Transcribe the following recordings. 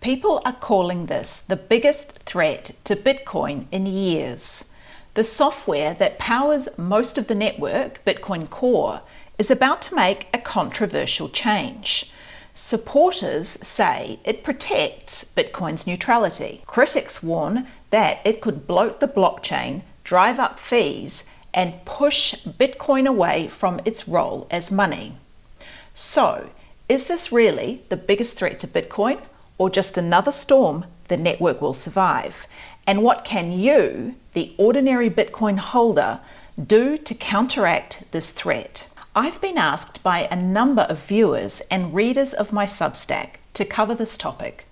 People are calling this the biggest threat to Bitcoin in years. The software that powers most of the network, Bitcoin Core, is about to make a controversial change. Supporters say it protects Bitcoin's neutrality. Critics warn that it could bloat the blockchain, drive up fees, and push Bitcoin away from its role as money. So, is this really the biggest threat to Bitcoin, or just another storm the network will survive? And what can you, the ordinary Bitcoin holder, do to counteract this threat? I've been asked by a number of viewers and readers of my Substack to cover this topic.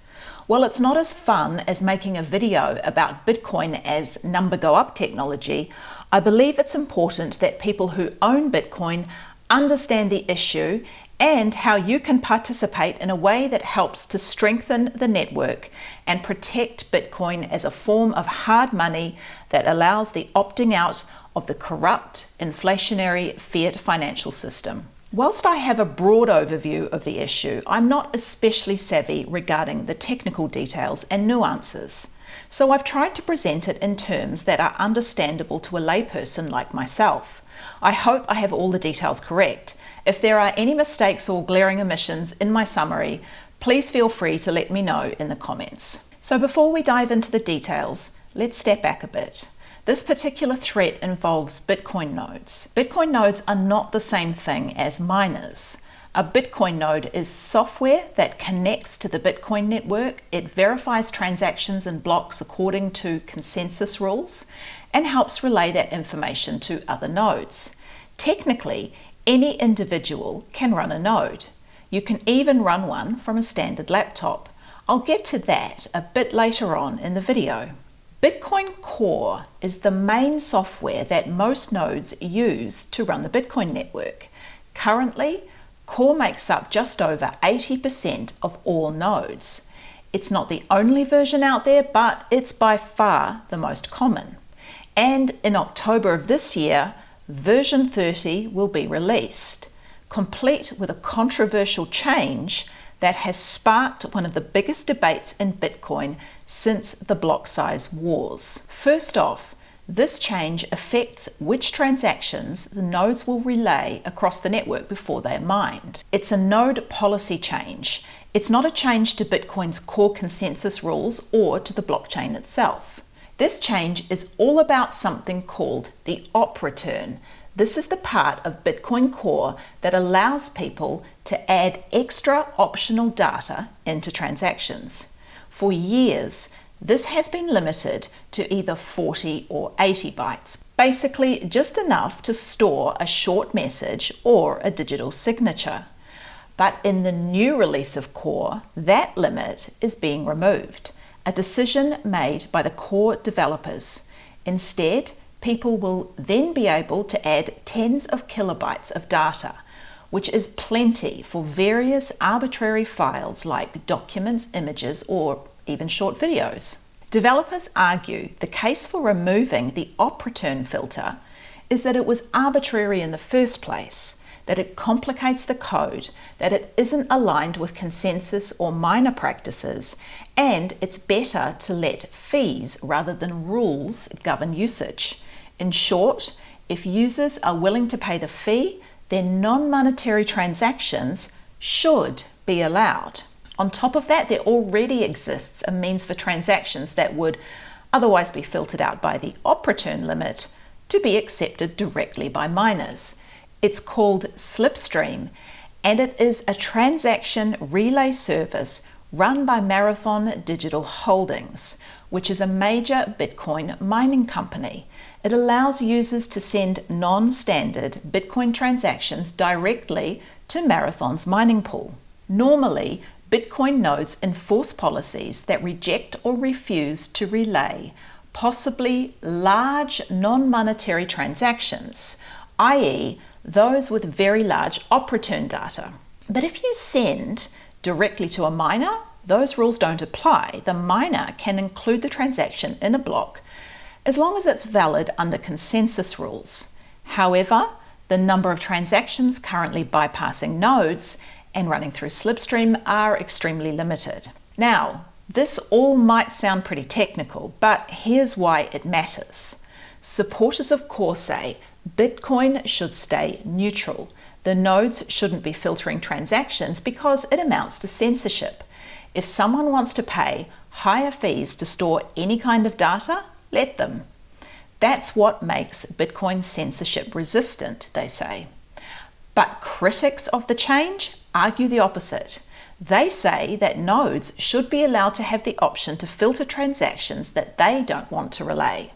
While it's not as fun as making a video about Bitcoin as number go up technology, I believe it's important that people who own Bitcoin understand the issue and how you can participate in a way that helps to strengthen the network and protect Bitcoin as a form of hard money that allows the opting out of the corrupt, inflationary fiat financial system. Whilst I have a broad overview of the issue, I'm not especially savvy regarding the technical details and nuances. So I've tried to present it in terms that are understandable to a layperson like myself. I hope I have all the details correct. If there are any mistakes or glaring omissions in my summary, please feel free to let me know in the comments. So before we dive into the details, let's step back a bit. This particular threat involves Bitcoin nodes. Bitcoin nodes are not the same thing as miners. A Bitcoin node is software that connects to the Bitcoin network. It verifies transactions and blocks according to consensus rules and helps relay that information to other nodes. Technically, any individual can run a node. You can even run one from a standard laptop. I'll get to that a bit later on in the video. Bitcoin Core is the main software that most nodes use to run the Bitcoin network. Currently, Core makes up just over 80% of all nodes. It's not the only version out there, but it's by far the most common. And in October of this year, version 30 will be released, complete with a controversial change that has sparked one of the biggest debates in Bitcoin since the block size wars. First off, this change affects which transactions the nodes will relay across the network before they are mined. It's a node policy change. It's not a change to Bitcoin's core consensus rules or to the blockchain itself. This change is all about something called the op return. This is the part of Bitcoin Core that allows people to add extra optional data into transactions. For years, this has been limited to either 40 or 80 bytes, basically just enough to store a short message or a digital signature. But in the new release of Core, that limit is being removed, a decision made by the Core developers. Instead, people will then be able to add tens of kilobytes of data, which is plenty for various arbitrary files like documents, images, or even short videos. Developers argue the case for removing the op return filter is that it was arbitrary in the first place, that it complicates the code, that it isn't aligned with consensus or miner practices, and it's better to let fees rather than rules govern usage. In short, if users are willing to pay the fee, then non-monetary transactions should be allowed. On top of that, there already exists a means for transactions that would otherwise be filtered out by the op return limit to be accepted directly by miners. It's called Slipstream, and it is a transaction relay service run by Marathon Digital Holdings, which is a major Bitcoin mining company. It allows users to send non-standard Bitcoin transactions directly to Marathon's mining pool. Normally, Bitcoin nodes enforce policies that reject or refuse to relay possibly large non-monetary transactions, i.e., those with very large op return data. But if you send directly to a miner, those rules don't apply. The miner can include the transaction in a block as long as it's valid under consensus rules. However, the number of transactions currently bypassing nodes and running through Slipstream are extremely limited. Now, This all might sound pretty technical, but here's why it matters. Supporters of Core say Bitcoin should stay neutral. The nodes shouldn't be filtering transactions because it amounts to censorship. If someone wants to pay higher fees to store any kind of data, let them. That's what makes Bitcoin censorship resistant, they say. But critics of the change argue the opposite. They say that nodes should be allowed to have the option to filter transactions that they don't want to relay.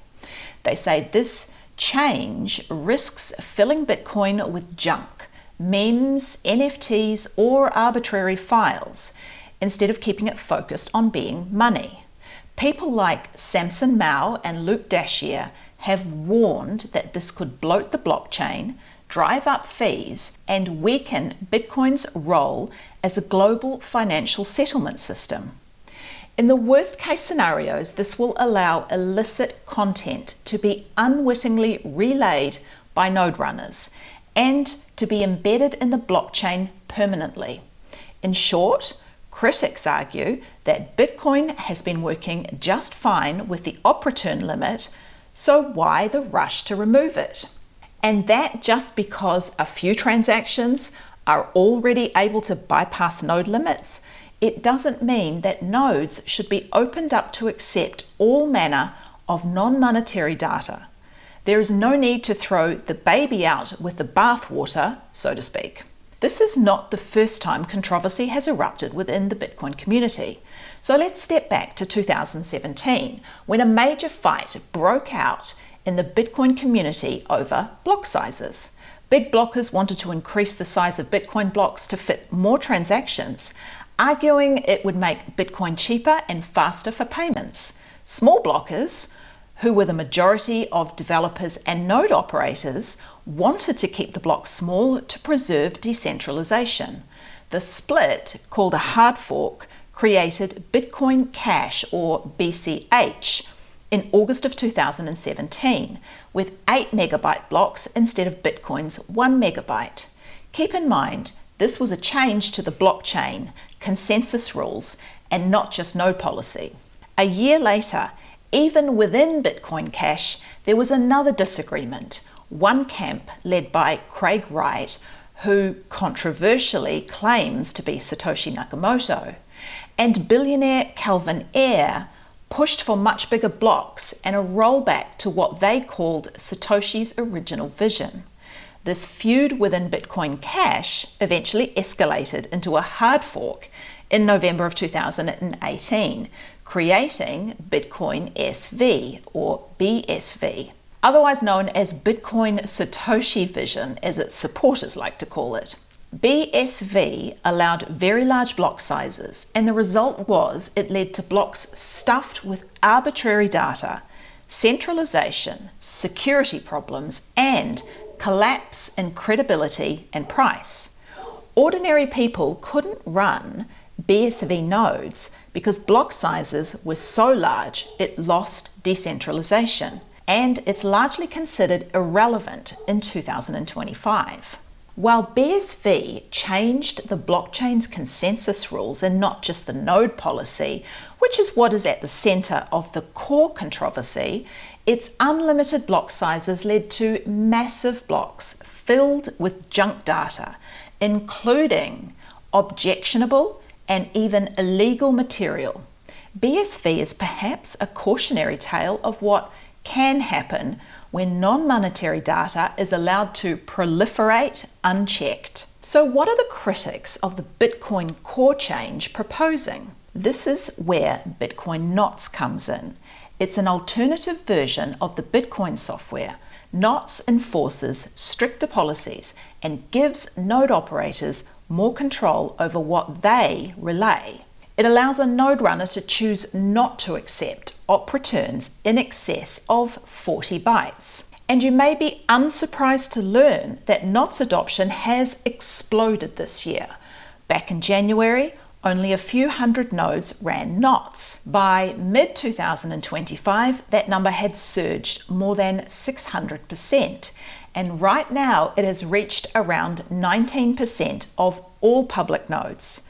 They say this change risks filling Bitcoin with junk, memes, NFTs, or arbitrary files, instead of keeping it focused on being money. People like Samson Mow and Luke Dashier have warned that this could bloat the blockchain, drive up fees, and weaken Bitcoin's role as a global financial settlement system. In the worst case scenarios, this will allow illicit content to be unwittingly relayed by node runners and to be embedded in the blockchain permanently. In short, critics argue that Bitcoin has been working just fine with the op return limit, so why the rush to remove it? And that just because a few transactions are already able to bypass node limits, it doesn't mean that nodes should be opened up to accept all manner of non-monetary data. There is no need to throw the baby out with the bathwater, so to speak. This is not the first time controversy has erupted within the Bitcoin community. So let's step back to 2017, when a major fight broke out in the Bitcoin community over block sizes. Big blockers wanted to increase the size of Bitcoin blocks to fit more transactions, arguing it would make Bitcoin cheaper and faster for payments. Small blockers, who were the majority of developers and node operators, wanted to keep the block small to preserve decentralization. The split, called a hard fork, created Bitcoin Cash, or BCH, in August of 2017, with 8 megabyte blocks instead of Bitcoin's 1 megabyte. Keep in mind, this was a change to the blockchain, consensus rules, and not just node policy. A year later, even within Bitcoin Cash, there was another disagreement. One camp, led by Craig Wright, who controversially claims to be Satoshi Nakamoto, and billionaire Calvin Ayre, pushed for much bigger blocks and a rollback to what they called Satoshi's original vision. This feud within Bitcoin Cash eventually escalated into a hard fork in November of 2018, creating Bitcoin SV, or BSV, otherwise known as Bitcoin Satoshi Vision, as its supporters like to call it. BSV allowed very large block sizes, and the result was it led to blocks stuffed with arbitrary data, centralization, security problems, and collapse in credibility and price. Ordinary people couldn't run BSV nodes because block sizes were so large it lost decentralization, and it's largely considered irrelevant in 2025. While BSV changed the blockchain's consensus rules and not just the node policy, which is what is at the center of the core controversy, its unlimited block sizes led to massive blocks filled with junk data, including objectionable and even illegal material. BSV is perhaps a cautionary tale of what can happen when non-monetary data is allowed to proliferate unchecked. So what are the critics of the Bitcoin core change proposing? This is where Bitcoin Knots comes in. It's an alternative version of the Bitcoin software. Knots enforces stricter policies and gives node operators more control over what they relay. It allows a node runner to choose not to accept op returns in excess of 40 bytes. And you may be unsurprised to learn that Knots adoption has exploded this year. Back in January, only a few hundred nodes ran Knots. By mid-2025, that number had surged more than 600%, and right now it has reached around 19% of all public nodes.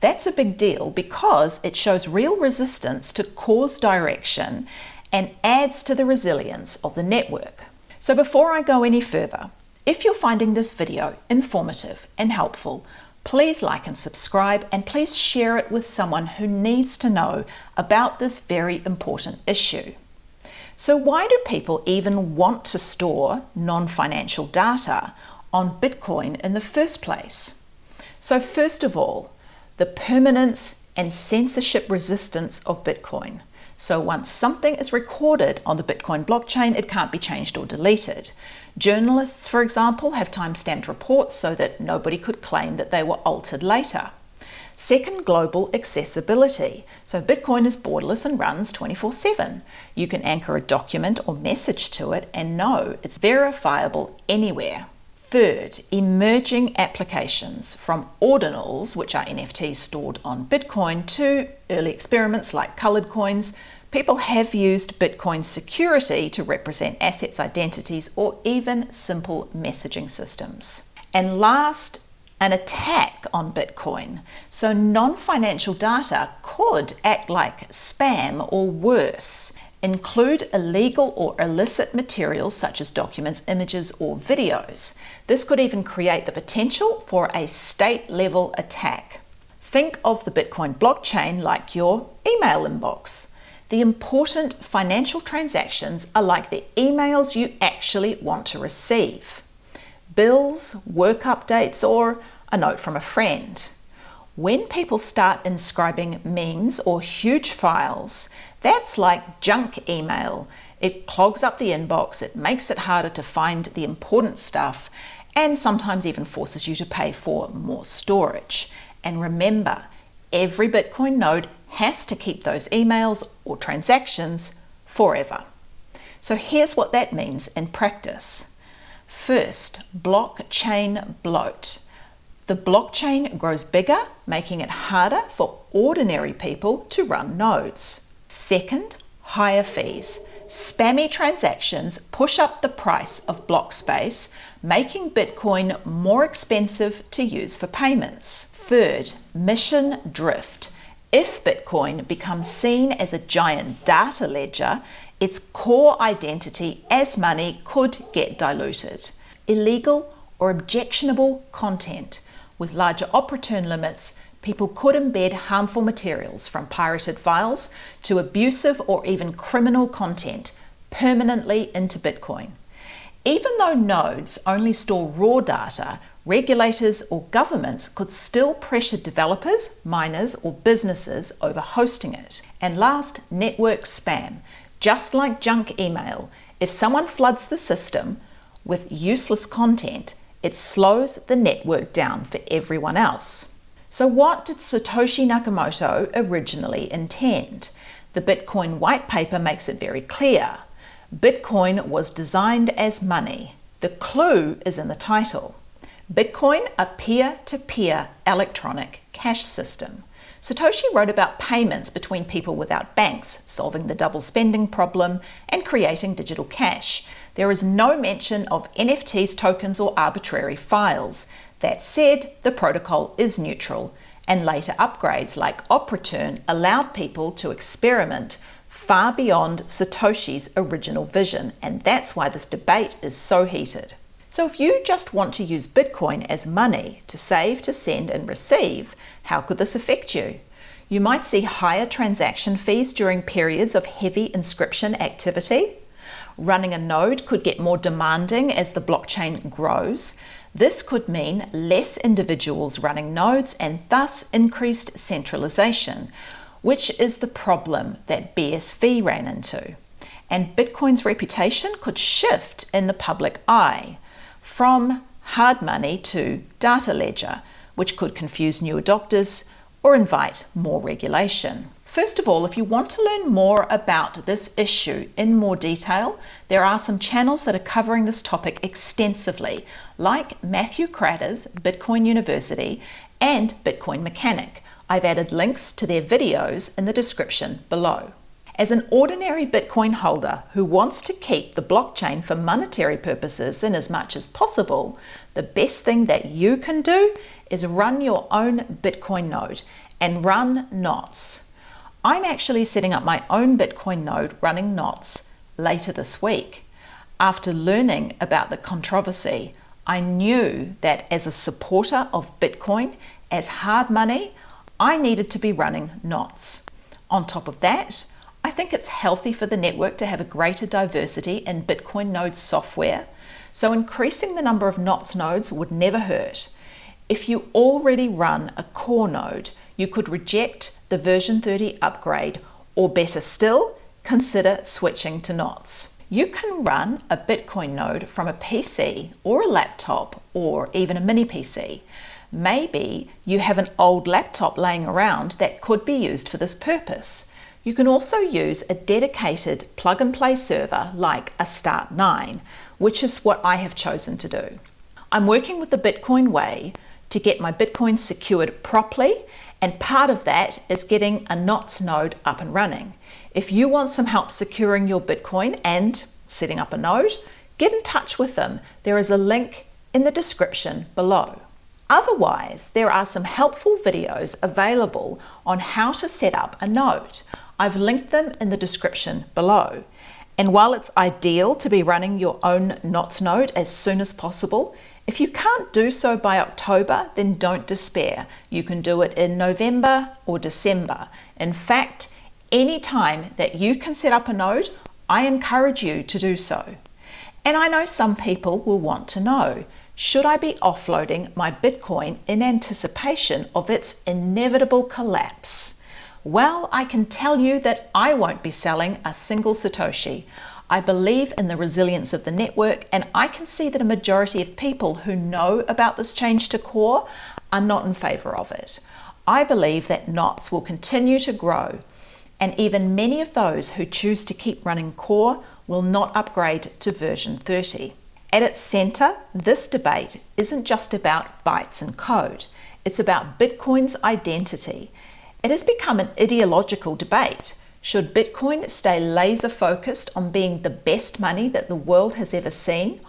That's a big deal because it shows real resistance to cause direction and adds to the resilience of the network. So before I go any further, if you're finding this video informative and helpful, please like and subscribe, and please share it with someone who needs to know about this very important issue. So why do people even want to store non-financial data on Bitcoin in the first place? So first of all, the permanence and censorship resistance of Bitcoin. So once something is recorded on the Bitcoin blockchain, it can't be changed or deleted. Journalists, for example, have time-stamped reports so that nobody could claim that they were altered later. Second, global accessibility. So Bitcoin is borderless and runs 24/7. You can anchor a document or message to it and know it's verifiable anywhere. Third, emerging applications from ordinals, which are NFTs stored on Bitcoin, to early experiments like colored coins. People have used Bitcoin security to represent assets, identities, or even simple messaging systems. And last, an attack on Bitcoin. So non-financial data could act like spam or worse, include illegal or illicit materials such as documents, images, or videos. This could even create the potential for a state-level attack. Think of the Bitcoin blockchain like your email inbox. The important financial transactions are like the emails you actually want to receive. Bills, work updates, or a note from a friend. When people start inscribing memes or huge files, that's like junk email. It clogs up the inbox, it makes it harder to find the important stuff, and sometimes even forces you to pay for more storage. And remember, every Bitcoin node has to keep those emails or transactions forever. So here's what that means in practice. First, blockchain bloat. The blockchain grows bigger, making it harder for ordinary people to run nodes. Second, higher fees. Spammy transactions push up the price of block space, making Bitcoin more expensive to use for payments. Third, mission drift. If Bitcoin becomes seen as a giant data ledger, its core identity as money could get diluted. Illegal or objectionable content. With larger op return limits, people could embed harmful materials from pirated files to abusive or even criminal content permanently into Bitcoin. Even though nodes only store raw data, regulators or governments could still pressure developers, miners, or businesses over hosting it. And last, network spam. Just like junk email, if someone floods the system with useless content, it slows the network down for everyone else. So what did Satoshi Nakamoto originally intend? The Bitcoin white paper makes it very clear. Bitcoin was designed as money. The clue is in the title. Bitcoin, a peer-to-peer electronic cash system. Satoshi wrote about payments between people without banks, solving the double spending problem, and creating digital cash. There is no mention of NFTs, tokens, or arbitrary files. That said, the protocol is neutral, and later upgrades like op return allowed people to experiment far beyond Satoshi's original vision, and that's why this debate is so heated. So if you just want to use Bitcoin as money to save, to send, and receive, how could this affect you? You might see higher transaction fees during periods of heavy inscription activity. Running a node could get more demanding as the blockchain grows. This could mean less individuals running nodes and thus increased centralization, which is the problem that BSV ran into. And Bitcoin's reputation could shift in the public eye from hard money to data ledger, which could confuse new adopters or invite more regulation. First of all, if you want to learn more about this issue in more detail, there are some channels that are covering this topic extensively, like Matthew Cratter's Bitcoin University and Bitcoin Mechanic. I've added links to their videos in the description below. As an ordinary Bitcoin holder who wants to keep the blockchain for monetary purposes in as much as possible, the best thing that you can do is run your own Bitcoin node and run knots. I'm actually setting up my own Bitcoin node running knots later this week. After learning about the controversy, I knew that as a supporter of Bitcoin as hard money, I needed to be running knots. On top of that, I think it's healthy for the network to have a greater diversity in Bitcoin node software, so increasing the number of knots nodes would never hurt. If you already run a core node, you could reject the version 30 upgrade, or better still, consider switching to knots. You can run a Bitcoin node from a PC or a laptop or even a mini PC. Maybe you have an old laptop laying around that could be used for this purpose. You can also use a dedicated plug-and-play server like a Start9, which is what I have chosen to do. I'm working with the Bitcoin way to get my Bitcoin secured properly, and part of that is getting a knots node up and running. If you want some help securing your Bitcoin and setting up a node, get in touch with them. There is a link in the description below. Otherwise, there are some helpful videos available on how to set up a node. I've linked them in the description below. And while it's ideal to be running your own knots node as soon as possible, if you can't do so by October, then don't despair. You can do it in November or December. In fact, any time that you can set up a node, I encourage you to do so. And I know some people will want to know, should I be offloading my Bitcoin in anticipation of its inevitable collapse? Well, I can tell you that I won't be selling a single Satoshi. I believe in the resilience of the network, and I can see that a majority of people who know about this change to core are not in favor of it. I believe that knots will continue to grow, and even many of those who choose to keep running core will not upgrade to version 30. At its center, this debate isn't just about bytes and code. It's about Bitcoin's identity. It has become an ideological debate. Should Bitcoin stay laser focused on being the best money that the world has ever seen?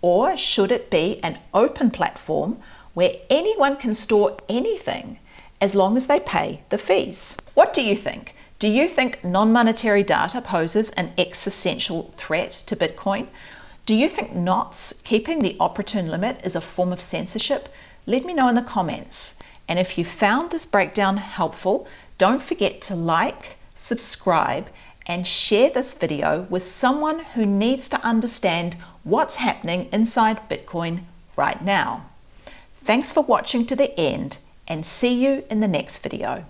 Or should it be an open platform where anyone can store anything as long as they pay the fees? What do you think? Do you think non-monetary data poses an existential threat to Bitcoin? Do you think knots, keeping the opportune limit, is a form of censorship? Let me know in the comments. And if you found this breakdown helpful, don't forget to like, subscribe, and share this video with someone who needs to understand what's happening inside Bitcoin right now. Thanks for watching to the end, and see you in the next video.